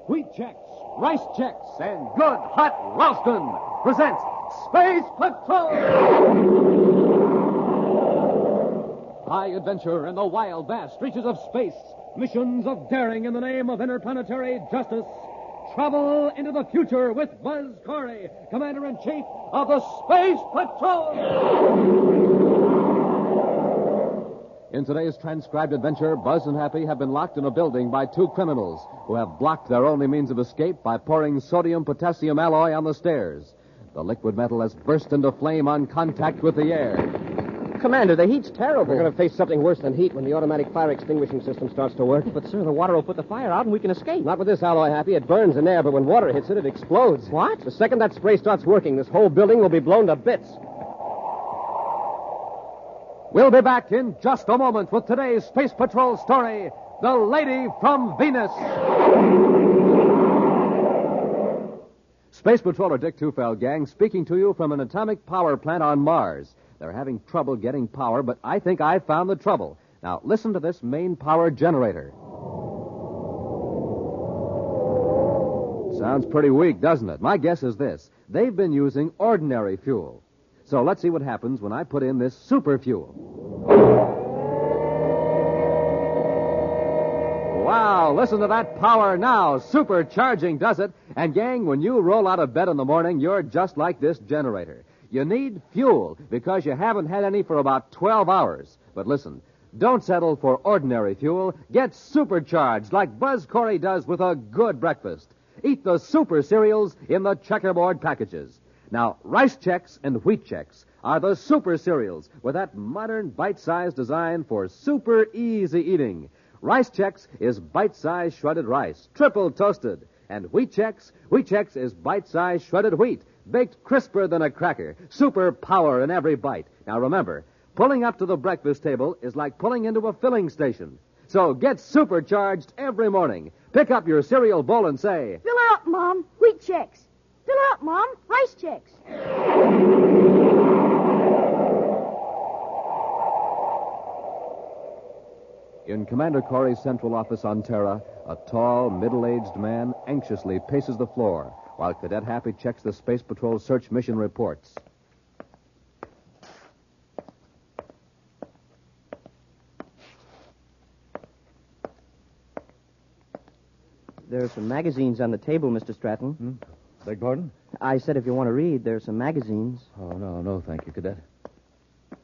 Wheat Chex, Rice Chex, and Good Hot Ralston presents Space Patrol! High adventure in the wild, vast reaches of space. Missions of daring in the name of interplanetary justice. Travel into the future with Buzz Corey, Commander-in-Chief of the Space Patrol! In today's transcribed adventure, Buzz and Happy have been locked in a building by two criminals who have blocked their only means of escape by pouring sodium-potassium alloy on the stairs. The liquid metal has burst into flame on contact with the air. Commander, the heat's terrible. We're going to face something worse than heat when the automatic fire extinguishing system starts to work. But, sir, the water will put the fire out and we can escape. Not with this alloy, Happy. It burns in air, but when water hits it, it explodes. What? The second that spray starts working, this whole building will be blown to bits. We'll be back in just a moment with today's Space Patrol story, The Lady from Venus. Space Patroller Dick Tufeld, gang, speaking to you from an atomic power plant on Mars. They're having trouble getting power, but I think I've found the trouble. Now, listen to this main power generator. Sounds pretty weak, doesn't it? My guess is this. They've been using ordinary fuel. So let's see what happens when I put in this super fuel. Wow, listen to that power now. Supercharging does it. And, gang, when you roll out of bed in the morning, you're just like this generator. You need fuel because you haven't had any for about 12 hours. But listen, don't settle for ordinary fuel. Get supercharged like Buzz Corey does with a good breakfast. Eat the super cereals in the checkerboard packages. Now, Rice Chex and Wheat Chex are the super cereals with that modern bite-sized design for super easy eating. Rice Chex is bite-sized shredded rice, triple toasted. And Wheat Chex is bite-sized shredded wheat, baked crisper than a cracker. Super power in every bite. Now, remember, pulling up to the breakfast table is like pulling into a filling station. So get supercharged every morning. Pick up your cereal bowl and say, "Fill her up, Mom. Wheat Chex. Fill her up, Mom. Rice Chex." In Commander Corey's central office on Terra, a tall, middle-aged man anxiously paces the floor while Cadet Happy checks the Space Patrol search mission reports. There are some magazines on the table, Mr. Stratton. Beg pardon? I said if you want to read, there are some magazines. Oh, no, thank you, Cadet. Is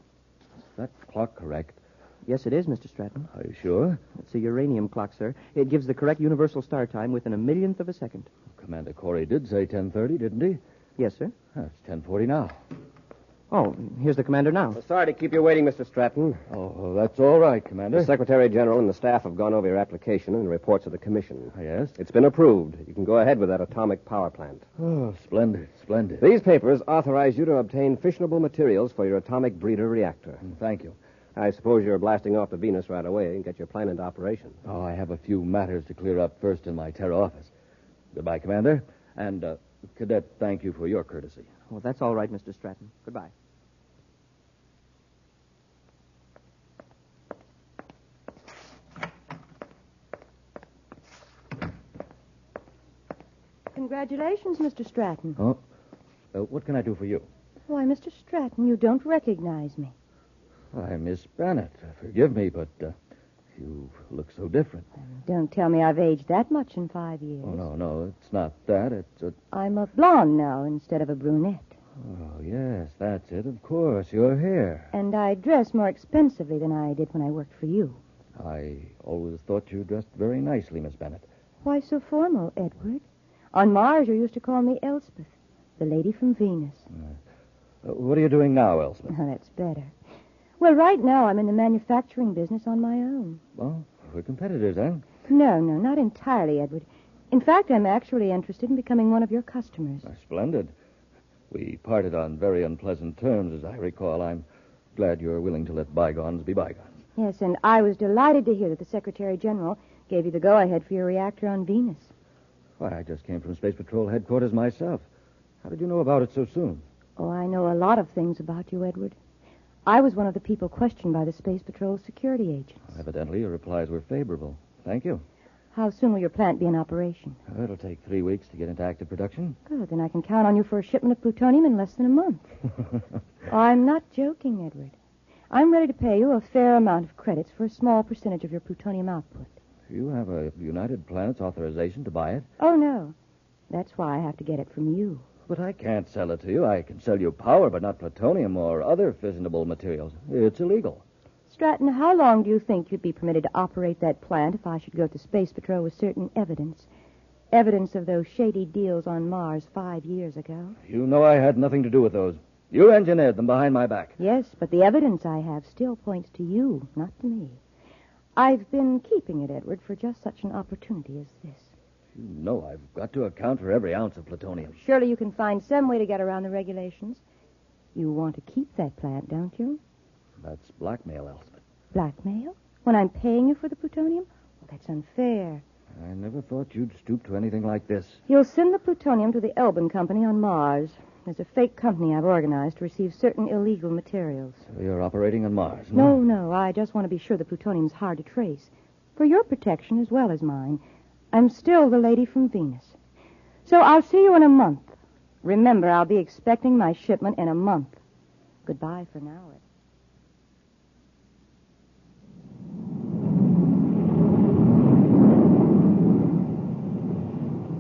that clock correct? Yes, it is, Mr. Stratton. Are you sure? It's a uranium clock, sir. It gives the correct universal star time within a millionth of a second. Commander Corey did say 10:30, didn't he? Yes, sir. It's 10:40 now. Oh, here's the commander now. Sorry to keep you waiting, Mr. Stratton. Oh, that's all right, Commander. The Secretary General and the staff have gone over your application and the reports of the commission. Yes? It's been approved. You can go ahead with that atomic power plant. Oh, splendid. These papers authorize you to obtain fissionable materials for your atomic breeder reactor. Thank you. I suppose you're blasting off to Venus right away and get your plan into operation. Oh, I have a few matters to clear up first in my Terra office. Goodbye, Commander. And, Cadet, thank you for your courtesy. Well, that's all right, Mr. Stratton. Goodbye. Congratulations, Mr. Stratton. Oh? What can I do for you? Why, Mr. Stratton, you don't recognize me. Why, Miss Bennett, forgive me, but you look so different. Don't tell me I've aged that much in 5 years. Oh, no, it's not that. It's a... I'm a blonde now instead of a brunette. Oh, yes, that's it. Of course, your hair. And I dress more expensively than I did when I worked for you. I always thought you dressed very nicely, Miss Bennett. Why so formal, Edward? On Mars, you used to call me Elspeth, the lady from Venus. What are you doing now, Elspeth? Oh, that's better. Well, right now I'm in the manufacturing business on my own. Well, we're competitors, huh? No, not entirely, Edward. In fact, I'm actually interested in becoming one of your customers. Splendid. We parted on very unpleasant terms, as I recall. I'm glad you're willing to let bygones be bygones. Yes, and I was delighted to hear that the Secretary General gave you the go-ahead for your reactor on Venus. Why, I just came from Space Patrol headquarters myself. How did you know about it so soon? Oh, I know a lot of things about you, Edward. I was one of the people questioned by the Space Patrol security agents. Evidently, your replies were favorable. Thank you. How soon will your plant be in operation? It'll take 3 weeks to get into active production. Good, then I can count on you for a shipment of plutonium in less than a month. I'm not joking, Edward. I'm ready to pay you a fair amount of credits for a small percentage of your plutonium output. You have a United Planets authorization to buy it? Oh, no. That's why I have to get it from you. But I can't sell it to you. I can sell you power, but not plutonium or other fissionable materials. It's illegal. Stratton, how long do you think you'd be permitted to operate that plant if I should go to Space Patrol with certain evidence? Evidence of those shady deals on Mars 5 years ago? You know I had nothing to do with those. You engineered them behind my back. Yes, but the evidence I have still points to you, not to me. I've been keeping it, Edward, for just such an opportunity as this. You know I've got to account for every ounce of plutonium. Surely you can find some way to get around the regulations. You want to keep that plant, don't you? That's blackmail, Elspeth. Blackmail? When I'm paying you for the plutonium? Well, that's unfair. I never thought you'd stoop to anything like this. You'll send the plutonium to the Elbin Company on Mars. There's a fake company I've organized to receive certain illegal materials. So you're operating on Mars? No. I just want to be sure the plutonium's hard to trace. For your protection as well as mine. I'm still the lady from Venus. So I'll see you in a month. Remember, I'll be expecting my shipment in a month. Goodbye for now, Ed.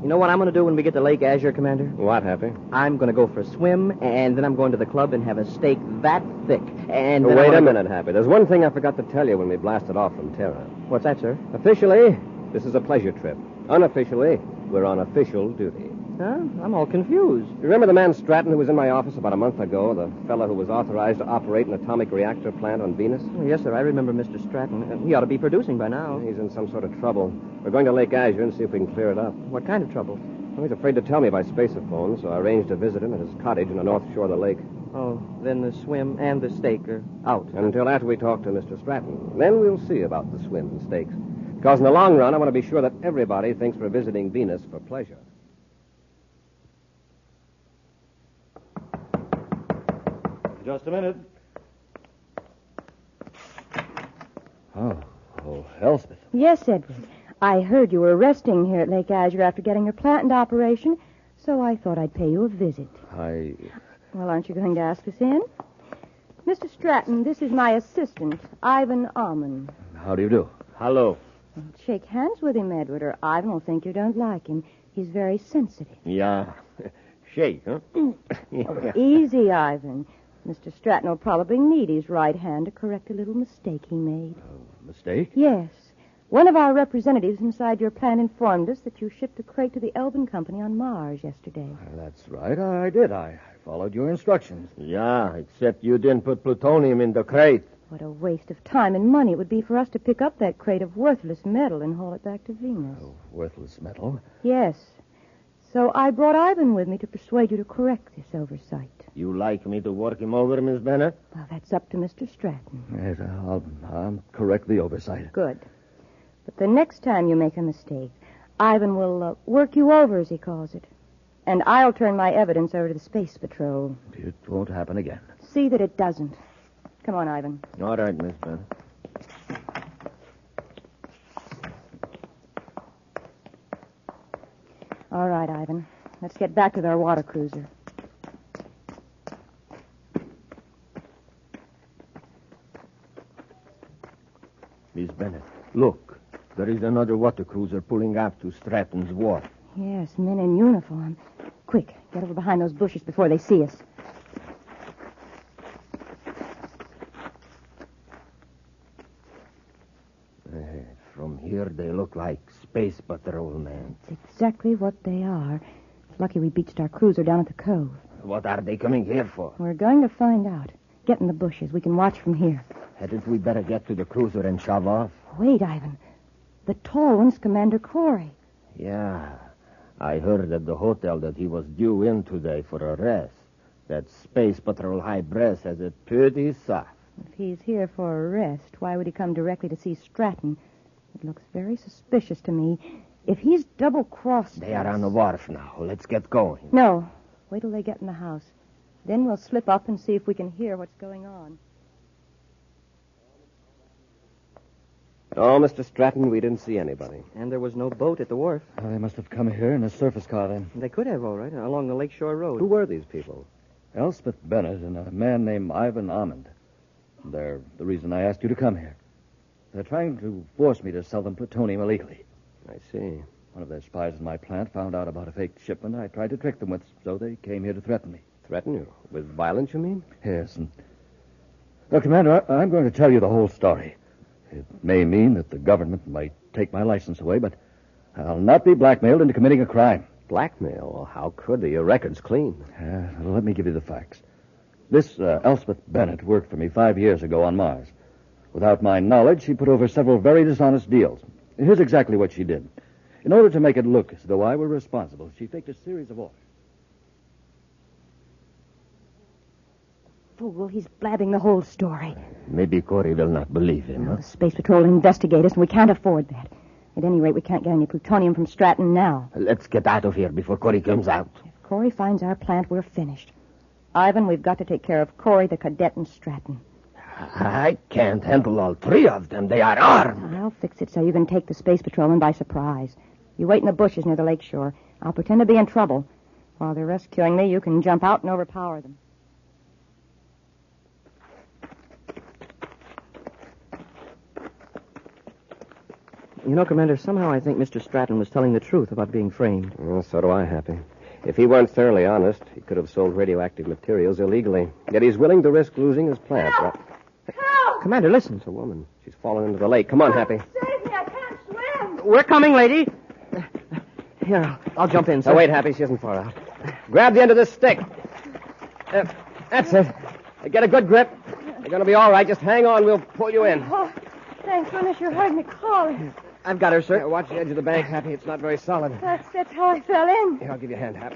You know what I'm going to do when we get to Lake Azure, Commander? What, Happy? I'm going to go for a swim, and then I'm going to the club and have a steak that thick. And then Wait a minute, Happy. There's one thing I forgot to tell you when we blasted off from Terra. What's that, sir? Officially, this is a pleasure trip. Unofficially, we're on official duty. Huh? I'm all confused. You remember the man Stratton who was in my office about a month ago? The fellow who was authorized to operate an atomic reactor plant on Venus? Oh, yes, sir. I remember Mr. Stratton. He ought to be producing by now. He's in some sort of trouble. We're going to Lake Azure and see if we can clear it up. What kind of trouble? Well, he's afraid to tell me by spaceophone, so I arranged to visit him at his cottage on the north shore of the lake. Oh, then the swim and the steak are out. Until after we talk to Mr. Stratton. Then we'll see about the swim and steaks. Because in the long run, I want to be sure that everybody thinks we're visiting Venus for pleasure. Just a minute. Oh, Elspeth. Yes, Edward. I heard you were resting here at Lake Azure after getting your plant into operation, so I thought I'd pay you a visit. Well, aren't you going to ask us in? Mr. Stratton, this is my assistant, Ivan Alman. How do you do? Hello. Shake hands with him, Edward, or Ivan will think you don't like him. He's very sensitive. Yeah. Shake, huh? Easy, Ivan. Mr. Stratton will probably need his right hand to correct a little mistake he made. Mistake? Yes. One of our representatives inside your plant informed us that you shipped a crate to the Elbin Company on Mars yesterday. That's right. I did. I followed your instructions. Yeah, except you didn't put plutonium in the crate. What a waste of time and money it would be for us to pick up that crate of worthless metal and haul it back to Venus. Worthless metal? Yes. So I brought Ivan with me to persuade you to correct this oversight. You like me to work him over, Miss Bennett? Well, that's up to Mr. Stratton. Yes, I'll correct the oversight. Good. But the next time you make a mistake, Ivan will work you over, as he calls it. And I'll turn my evidence over to the Space Patrol. It won't happen again. See that it doesn't. Come on, Ivan. All right, Miss Bennett. All right, Ivan. Let's get back to our water cruiser. Miss Bennett, look. There is another water cruiser pulling up to Stratton's wharf. Yes, men in uniform. Quick, get over behind those bushes before they see us. From here, they look like space patrol men. It's exactly what they are. It's lucky we beached our cruiser down at the cove. What are they coming here for? We're going to find out. Get in the bushes. We can watch from here. Hadn't we better get to the cruiser and shove off? Wait, Ivan. The tall one's Commander Corey. Yeah. I heard at the hotel that he was due in today for a rest. That space patrol high brass has it pretty soft. If he's here for a rest, why would he come directly to see Stratton? It looks very suspicious to me. If he's double-crossed They are on the wharf now. Let's get going. No. Wait till they get in the house. Then we'll slip up and see if we can hear what's going on. Oh, Mr. Stratton, we didn't see anybody. And there was no boat at the wharf. Oh, they must have come here in a surface car then. They could have, all right, along the Lakeshore Road. Who were these people? Elspeth Bennett and a man named Ivan Almond. They're the reason I asked you to come here. They're trying to force me to sell them plutonium illegally. I see. One of their spies in my plant found out about a fake shipment I tried to trick them with, so they came here to threaten me. Threaten you? With violence, you mean? Yes, and... Well, Commander, I'm going to tell you the whole story. It may mean that the government might take my license away, but I'll not be blackmailed into committing a crime. Blackmail? Well, how could they? Your record's clean. Let me give you the facts. This Elspeth Bennett worked for me 5 years ago on Mars. Without my knowledge, she put over several very dishonest deals. Here's exactly what she did. In order to make it look as though I were responsible, she faked a series of orders. Fool, he's blabbing the whole story. Maybe Corey will not believe him, huh? The Space Patrol will investigate us, and we can't afford that. At any rate, we can't get any plutonium from Stratton now. Let's get out of here before Corey comes out. If Corey finds our plant, we're finished. Ivan, we've got to take care of Corey, the cadet, and Stratton. I can't handle all three of them. They are armed. I'll fix it so you can take the Space Patrolman by surprise. You wait in the bushes near the lakeshore. I'll pretend to be in trouble. While they're rescuing me, you can jump out and overpower them. You know, Commander, somehow I think Mr. Stratton was telling the truth about being framed. Well, so do I, Happy. If he weren't thoroughly honest, he could have sold radioactive materials illegally. Yet he's willing to risk losing his plant. Help! Help! Commander, listen. It's a woman. She's fallen into the lake. Come on, Happy. Save me, I can't swim. We're coming, lady. Here, I'll jump in, sir. Oh, wait, Happy. She isn't far out. Grab the end of this stick. That's it. Get a good grip. You're going to be all right. Just hang on. We'll pull you in. Oh, thank goodness you heard me calling. I've got her, sir. Watch the edge of the bank, Happy. It's not very solid. That's how I fell in. Here, I'll give you a hand, Hap.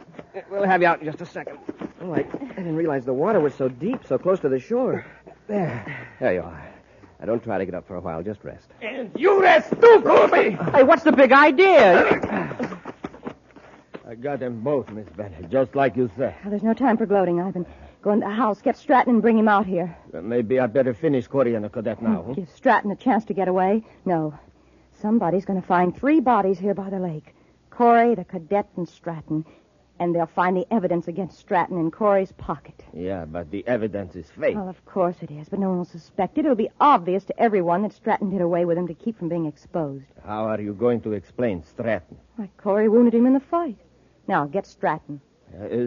We'll have you out in just a second. Oh, I didn't realize the water was so deep, so close to the shore. There you are. Now, don't try to get up for a while. Just rest. And you rest too, Corey! Hey, what's the big idea? I got them both, Miss Bennett, just like you said. Well, there's no time for gloating, Ivan. Go in the house, get Stratton, and bring him out here. Maybe I'd better finish Corey and the cadet now, huh? Give Stratton a chance to get away. No. Somebody's going to find 3 bodies here by the lake. Corey, the cadet, and Stratton. And they'll find the evidence against Stratton in Corey's pocket. Yeah, but the evidence is fake. Well, of course it is, but no one will suspect it. It'll be obvious to everyone that Stratton did away with him to keep from being exposed. How are you going to explain Stratton? Why, Corey wounded him in the fight. Now, get Stratton.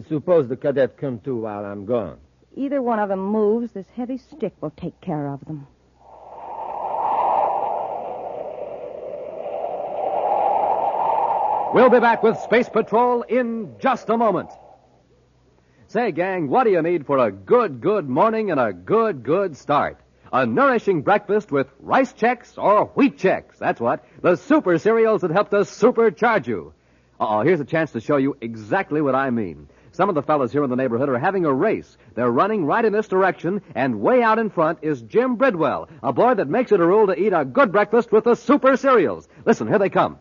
Suppose the cadet come too while I'm gone. Either one of them moves, this heavy stick will take care of them. We'll be back with Space Patrol in just a moment. Say, gang, what do you need for a good morning and a good start? A nourishing breakfast with rice checks or wheat checks. That's what. The super cereals that help to supercharge you. Here's a chance to show you exactly what I mean. Some of the fellas here in the neighborhood are having a race. They're running right in this direction, and way out in front is Jim Bridwell, a boy that makes it a rule to eat a good breakfast with the super cereals. Listen, here they come.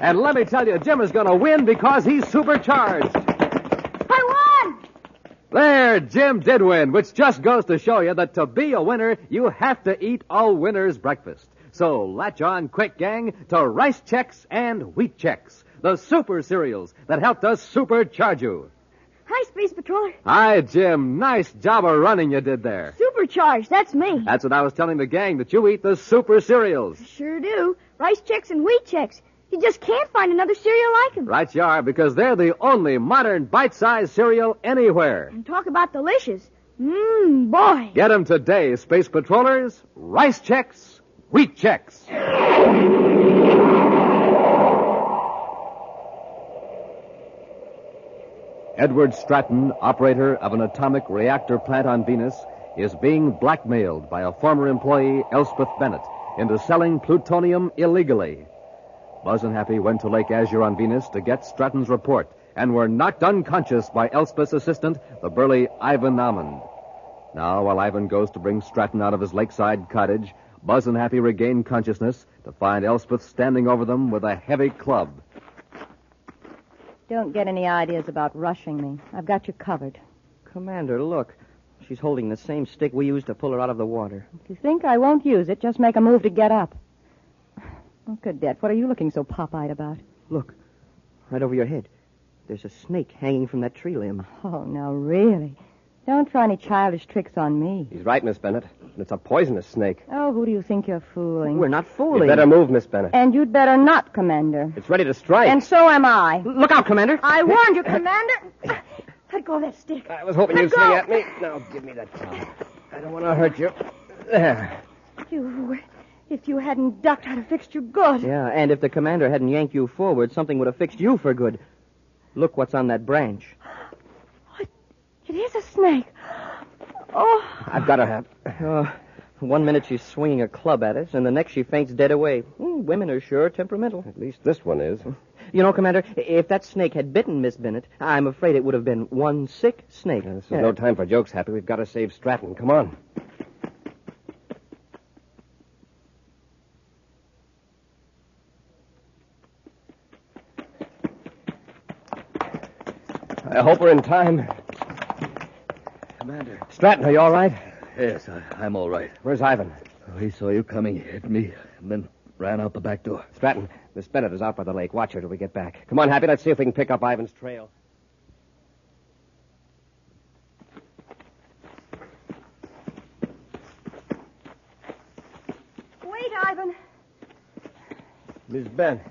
And let me tell you, Jim is going to win because he's supercharged. I won! There, Jim did win, which just goes to show you that to be a winner, you have to eat a winner's breakfast. So latch on quick, gang, to Rice Chex and Wheat Chex, the super cereals that helped us supercharge you. Hi, Space Patroller. Hi, Jim. Nice job of running you did there. Supercharged, that's me. That's what I was telling the gang, that you eat the super cereals. Sure do. Rice Chex and Wheat Chex. You just can't find another cereal like them. Right you are, because they're the only modern bite-sized cereal anywhere. And talk about delicious. Boy. Get them today, Space Patrollers. Rice Chex, Wheat Chex. Edward Stratton, operator of an atomic reactor plant on Venus, is being blackmailed by a former employee, Elspeth Bennett, into selling plutonium illegally. Buzz and Happy went to Lake Azure on Venus to get Stratton's report and were knocked unconscious by Elspeth's assistant, the burly Ivan Almond. Now, while Ivan goes to bring Stratton out of his lakeside cottage, Buzz and Happy regain consciousness to find Elspeth standing over them with a heavy club. Don't get any ideas about rushing me. I've got you covered. Commander, look. She's holding the same stick we used to pull her out of the water. If you think I won't use it, just make a move to get up. Oh, Cadet, what are you looking so pop-eyed about? Look, right over your head. There's a snake hanging from that tree limb. Oh, no, really. Don't try any childish tricks on me. He's right, Miss Bennett. It's a poisonous snake. Oh, who do you think you're fooling? We're not fooling. You better move, Miss Bennett. And you'd better not, Commander. It's ready to strike. And so am I. Look out, Commander. I warned you, Commander. Let go of that stick. I was hoping you'd swing at me. Now, give me that club. I don't want to hurt you. There. If you hadn't ducked, I'd have fixed you good. Yeah, and if the commander hadn't yanked you forward, something would have fixed you for good. Look what's on that branch. It is a snake. Oh. I've got her. One minute she's swinging a club at us, and the next she faints dead away. Women are sure temperamental. At least this one is. You know, Commander, if that snake had bitten Miss Bennett, I'm afraid it would have been one sick snake. This is no time for jokes, Happy. We've got to save Stratton. Come on. I hope we're in time. Commander. Stratton, are you all right? Yes, I'm all right. Where's Ivan? He saw you coming, hit me, and then ran out the back door. Stratton, Miss Bennett is out by the lake. Watch her till we get back. Come on, Happy. Let's see if we can pick up Ivan's trail. Wait, Ivan. Miss Bennett,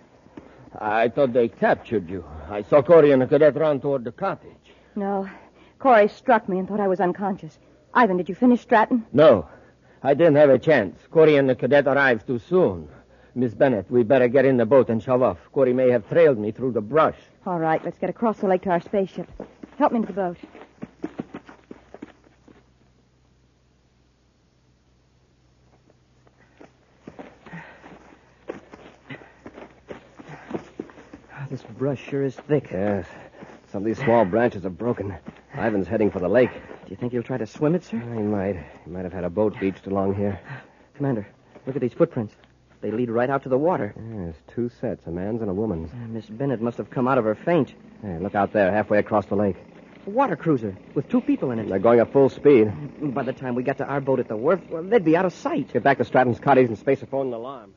I thought they captured you. I saw Corey and the cadet run toward the cottage. No. Corey struck me and thought I was unconscious. Ivan, did you finish Stratton? No, I didn't have a chance. Corey and the cadet arrived too soon. Miss Bennett, we better get in the boat and shove off. Corey may have trailed me through the brush. All right, let's get across the lake to our spaceship. Help me into the boat. This brush sure is thick. Yes. Some of these small branches are broken. Ivan's heading for the lake. Do you think he'll try to swim it, sir? He might. He might have had a boat beached along here. Commander, look at these footprints. They lead right out to the water. Yes, two sets, a man's and a woman's. Miss Bennett must have come out of her faint. Hey, look out there, halfway across the lake. A water cruiser with two people in it. They're going at full speed. By the time we got to our boat at the wharf, well, they'd be out of sight. Get back to Stratton's cottage and space a phone and alarm.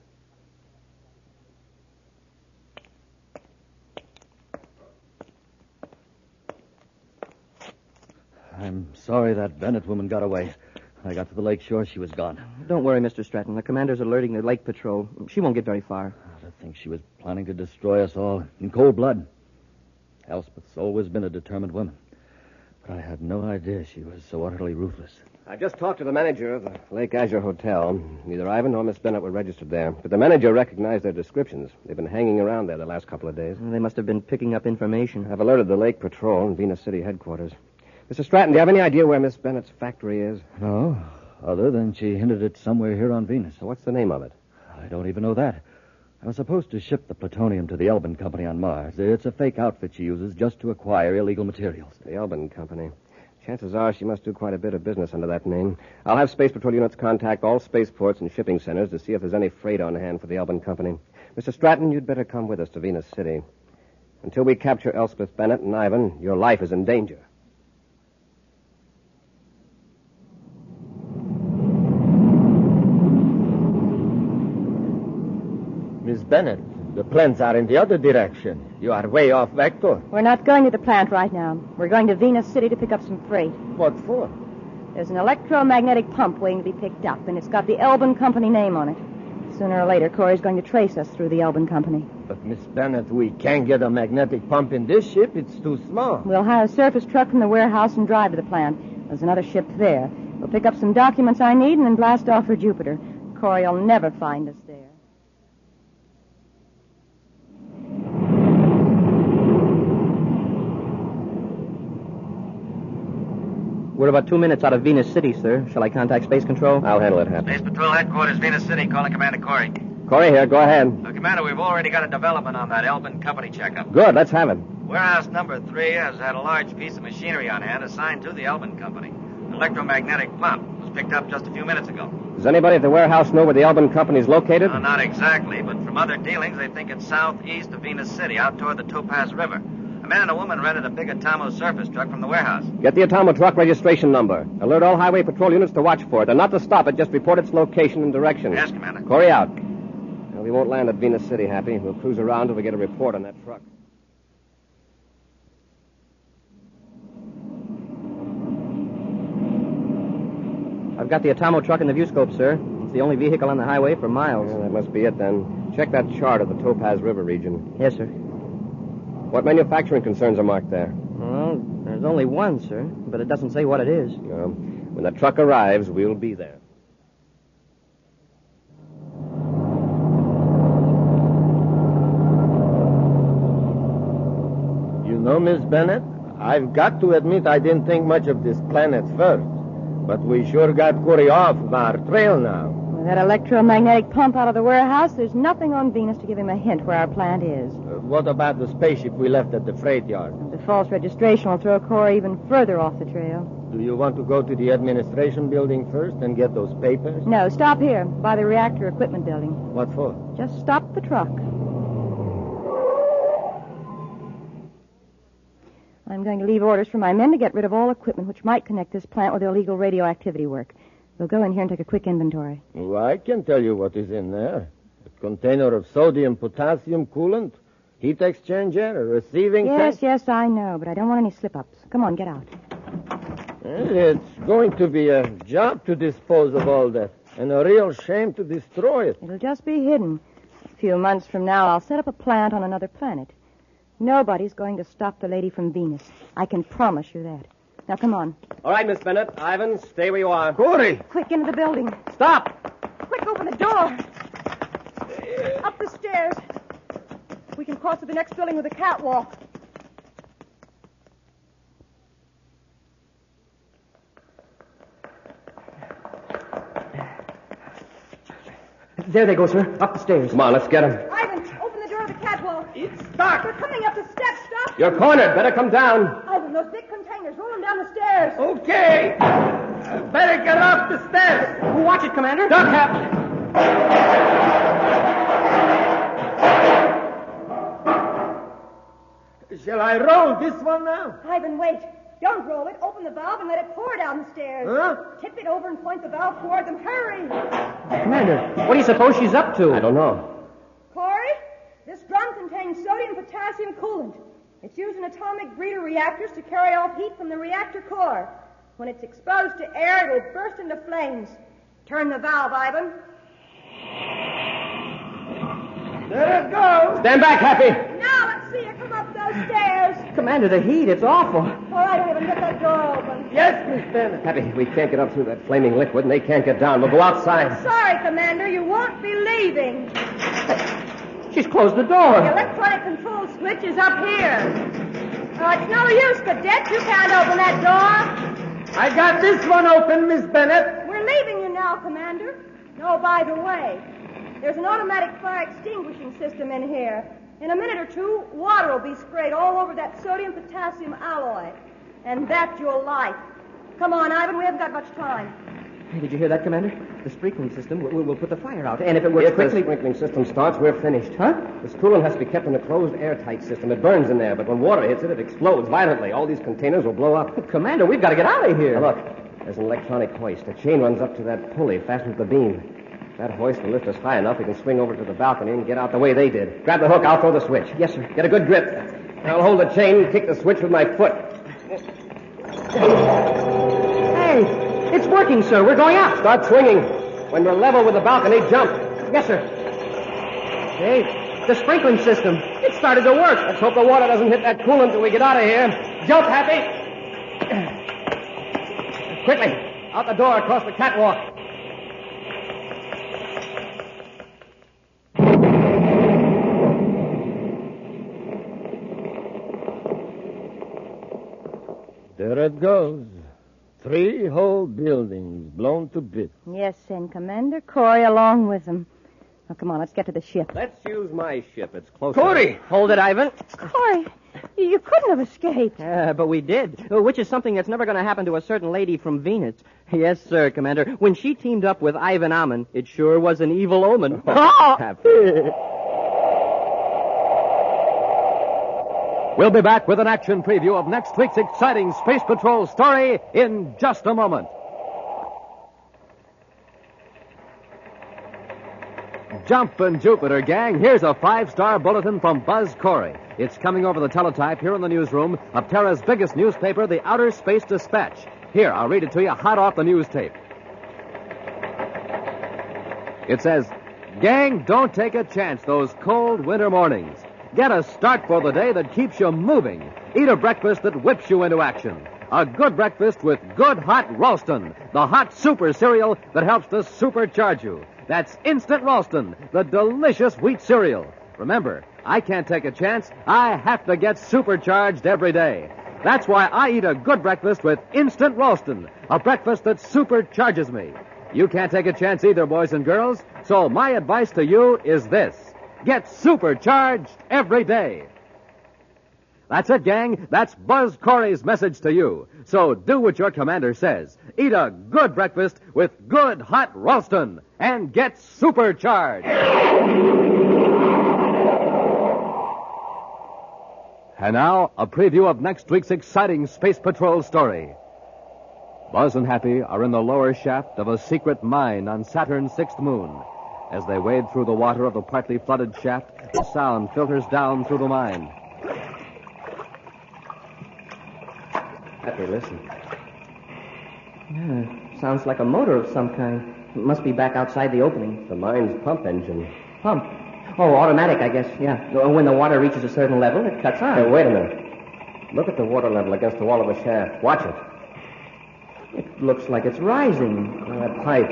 I'm sorry that Bennett woman got away. I got to the lake shore, she was gone. Don't worry, Mr. Stratton. The commander's alerting the lake patrol. She won't get very far. I think she was planning to destroy us all in cold blood. Elspeth's always been a determined woman. But I had no idea she was so utterly ruthless. I just talked to the manager of the Lake Azure Hotel. Neither Ivan nor Miss Bennett were registered there. But the manager recognized their descriptions. They've been hanging around there the last couple of days. They must have been picking up information. I've alerted the Lake Patrol and Venus City headquarters. Mr. Stratton, do you have any idea where Miss Bennett's factory is? No, other than she hinted at somewhere here on Venus. So what's the name of it? I don't even know that. I was supposed to ship the plutonium to the Elbin Company on Mars. It's a fake outfit she uses just to acquire illegal materials. The Elbin Company. Chances are she must do quite a bit of business under that name. I'll have Space Patrol units contact all spaceports and shipping centers to see if there's any freight on hand for the Elbin Company. Mr. Stratton, you'd better come with us to Venus City. Until we capture Elspeth Bennett and Ivan, your life is in danger. Miss Bennett, the plants are in the other direction. You are way off vector. We're not going to the plant right now. We're going to Venus City to pick up some freight. What for? There's an electromagnetic pump waiting to be picked up, and it's got the Elbin Company name on it. Sooner or later, Corey's going to trace us through the Elbin Company. But, Miss Bennett, we can't get a magnetic pump in this ship. It's too small. We'll hire a surface truck from the warehouse and drive to the plant. There's another ship there. We'll pick up some documents I need and then blast off for Jupiter. Corey'll never find us there. We're about 2 minutes out of Venus City, sir. Shall I contact Space Control? I'll handle it, Happy. Space Patrol Headquarters, Venus City, calling Commander Corey. Corey here, go ahead. Commander, we've already got a development on that Elbin Company checkup. Good, let's have it. Warehouse number 3 has had a large piece of machinery on hand assigned to the Elbin Company. An electromagnetic pump was picked up just a few minutes ago. Does anybody at the warehouse know where the Elbin Company is located? Not exactly, but from other dealings, they think it's southeast of Venus City, out toward the Topaz River. A man and a woman rented a big Atomo surface truck from the warehouse. Get the Atomo truck registration number. Alert all highway patrol units to watch for it, and not to stop it, just report its location and direction. Yes, Commander. Corey out. Well, we won't land at Venus City, Happy. We'll cruise around till we get a report on that truck. I've got the Atomo truck in the viewscope, sir. It's the only vehicle on the highway for miles. Well, that must be it, then. Check that chart of the Topaz River region. Yes, sir. What manufacturing concerns are marked there? Well, there's only one, sir, but it doesn't say what it is. When the truck arrives, we'll be there. You know, Miss Bennett, I've got to admit I didn't think much of this plan at first. But we sure got Corey off our trail now. With that electromagnetic pump out of the warehouse, there's nothing on Venus to give him a hint where our plant is. What about the spaceship we left at the freight yard? The false registration will throw Corey even further off the trail. Do you want to go to the administration building first and get those papers? No, stop here, by the reactor equipment building. What for? Just stop the truck. I'm going to leave orders for my men to get rid of all equipment which might connect this plant with illegal radioactivity work. We'll go in here and take a quick inventory. Well, I can tell you what is in there. A container of sodium-potassium coolant, heat exchanger, a receiving tank. Yes, I know, but I don't want any slip-ups. Come on, get out. It's going to be a job to dispose of all that, and a real shame to destroy it. It'll just be hidden. A few months from now, I'll set up a plant on another planet. Nobody's going to stop the lady from Venus. I can promise you that. Now, come on. All right, Miss Bennett. Ivan, stay where you are. Corey! Quick, into the building. Stop! Quick, open the door. Up the stairs. We can cross to the next building with a catwalk. There they go, sir. Up the stairs. Come on, let's get him. Ivan, open the door of the catwalk. It's stuck! They're coming up the steps. Stop. You're cornered. Better come down. Ivan, those big containers. Roll them down the stairs. Okay! Better get off the steps! Watch it, Commander. Duck, Hap. Shall I roll this one now? Ivan, wait. Don't roll it. Open the valve and let it pour down the stairs. Huh? Tip it over and point the valve toward them. Hurry. Commander, what do you suppose she's up to? I don't know. Corey, this drum contains sodium-potassium coolant. It's used in atomic breeder reactors to carry off heat from the reactor core. When it's exposed to air, it will burst into flames. Turn the valve, Ivan. There it goes! Stand back, Happy. Now let's see you come up those stairs. Commander, the heat, it's awful. All right, Ivan, get that door open. Yes, Miss Bennett. Happy, we can't get up through that flaming liquid, and they can't get down. We'll go outside. Sorry, Commander, you won't be leaving. She's closed the The door. electronic control switch is up here. It's no use, cadet. You can't open that door. I got this one open, Miss Bennett. We're leaving you now, Commander. Oh, by the way, there's an automatic fire extinguishing system in here. In a minute or two, water will be sprayed all over that sodium-potassium alloy. And that you'll like. Come on, Ivan, we haven't got much time. Hey, did you hear that, Commander? The sprinkling system will put the fire out. And if it works If quickly... the sprinkling system starts, we're finished. Huh? This coolant has to be kept in a closed, airtight system. It burns in there, but when water hits it, it explodes violently. All these containers will blow up. Commander, we've got to get out of here. Now, look, there's an electronic hoist. A chain runs up to that pulley fastened to the beam. If that hoist will lift us high enough, we can swing over to the balcony and get out the way they did. Grab the hook, I'll throw the switch. Yes, sir. Get a good grip. I'll hold the chain and kick the switch with my foot. Hey, it's working, sir. We're going out. Start swinging. When we're level with the balcony, jump. Yes, sir. Hey, the sprinkling system. It started to work. Let's hope the water doesn't hit that coolant till we get out of here. Jump, Happy. Quickly, out the door across the catwalk. There it goes. 3 whole buildings blown to bits. Yes, and Commander Corey along with them. Now, come on, let's get to the ship. Let's use my ship. It's closer. Corey! Hold it, Ivan. Corey, you couldn't have escaped. But we did, which is something that's never going to happen to a certain lady from Venus. Yes, sir, Commander. When she teamed up with Ivan Ammon, it sure was an evil omen. Happy. We'll be back with an action preview of next week's exciting Space Patrol story in just a moment. Jumpin' Jupiter, gang. Here's a 5-star bulletin from Buzz Corey. It's coming over the teletype here in the newsroom of Terra's biggest newspaper, the Outer Space Dispatch. Here, I'll read it to you hot off the news tape. It says, gang, don't take a chance those cold winter mornings. Get a start for the day that keeps you moving. Eat a breakfast that whips you into action. A good breakfast with good hot Ralston, the hot super cereal that helps to supercharge you. That's Instant Ralston, the delicious wheat cereal. Remember, I can't take a chance. I have to get supercharged every day. That's why I eat a good breakfast with Instant Ralston, a breakfast that supercharges me. You can't take a chance either, boys and girls, so my advice to you is this. Get supercharged every day. That's it, gang. That's Buzz Corey's message to you. So do what your commander says. Eat a good breakfast with good hot Ralston and get supercharged. And now, a preview of next week's exciting Space Patrol story. Buzz and Happy are in the lower shaft of a secret mine on Saturn's 6th moon. As they wade through the water of the partly flooded shaft, the sound filters down through the mine. Happy, listen. Yeah, sounds like a motor of some kind. It must be back outside the opening. The mine's pump engine. Pump? Oh, automatic, I guess, yeah. When the water reaches a certain level, it cuts on. Hey, wait a minute. Look at the water level against the wall of the shaft. Watch it. It looks like it's rising. That pipe.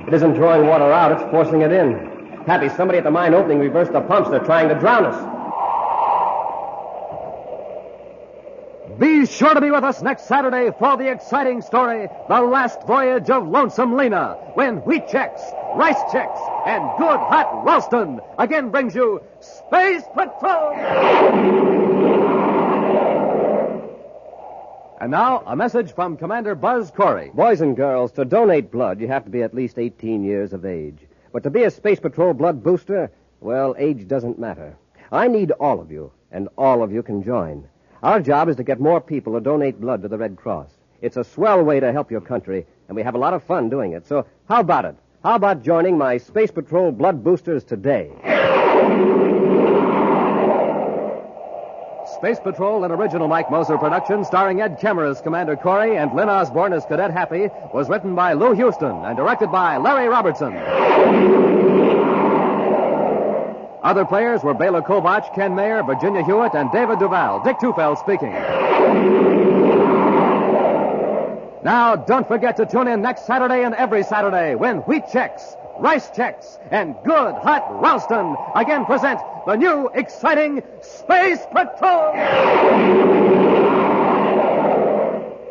It isn't drawing water out, it's forcing it in. Happy, somebody at the mine opening reversed the pumps. They're trying to drown us. Be sure to be with us next Saturday for the exciting story, The Last Voyage of Lonesome Lena, when Wheat Chex, Rice Chex, and good hot Ralston again brings you Space Patrol! And now, a message from Commander Buzz Corey. Boys and girls, to donate blood, you have to be at least 18 years of age. But to be a Space Patrol blood booster, well, age doesn't matter. I need all of you, and all of you can join. Our job is to get more people to donate blood to the Red Cross. It's a swell way to help your country, and we have a lot of fun doing it. So how about it? How about joining my Space Patrol blood boosters today? Space Patrol, an original Mike Moser production starring Ed Kemmer as Commander Corey and Lynn Osborne as Cadet Happy, was written by Lou Houston and directed by Larry Robertson. Other players were Bela Kovach, Ken Mayer, Virginia Hewitt, and David Duval. Dick Tufeld speaking. Now, don't forget to tune in next Saturday and every Saturday when Wheat Chex, Rice Chex, and good hot Ralston again present the new exciting Space Patrol!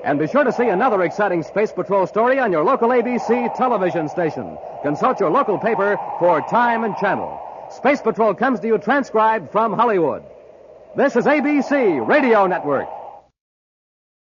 And be sure to see another exciting Space Patrol story on your local ABC television station. Consult your local paper for time and channel. Space Patrol comes to you transcribed from Hollywood. This is ABC Radio Network.